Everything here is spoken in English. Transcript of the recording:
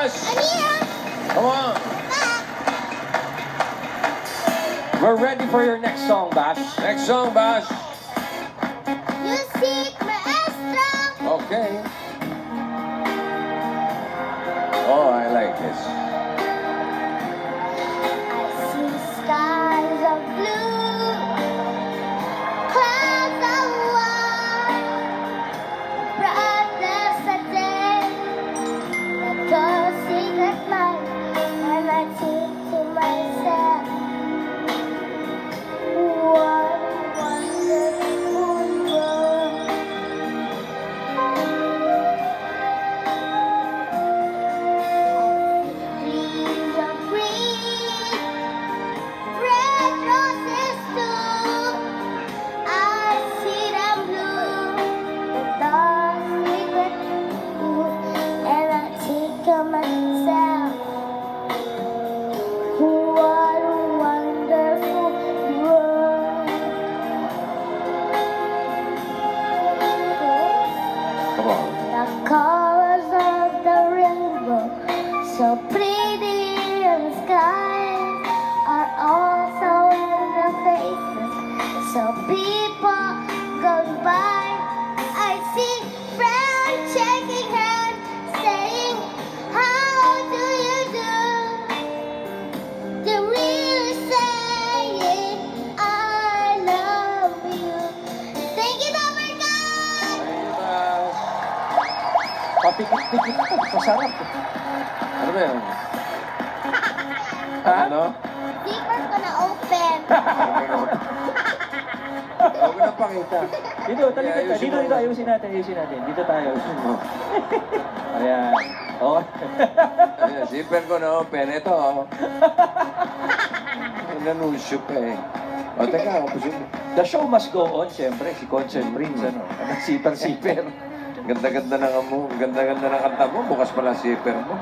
Bash! Come on! We're ready for your next song, Bash. Next song, Bash. Music Maestro. Okay. Oh, I like this. I see skies of blue, clouds of white, brightness of day, the secret light, and I think to myself, what a wonderful world. Leaves of green, red roses too. I see them blue, the secret blue, and I think to myself, what a wonderful world. Come on. The colors of the rainbow, so pretty in the skies, are also in the faces. So people go by. I see friends shaking hands, saying, "How do you do?" They're really saying, "I love you." Thank you so much, guys. Thank you, Bash. Papikit-pikit ito. Masarap. Ano ba yan? Ano? Zipper ko na open. Huwag na pakita. Dito, talikod ka. Ayusin Dito, mo. ayusin natin. Dito tayo. Ayan. Okay. Ayan, zipper ko na open. Ito, oh. Nanusyo pa eh. O, teka, pusin mo. The show must go on, siyempre. Si Concert Prince, ano? Siper-siper. Ganda-ganda ng kanta mo. Bukas pala zipper mo.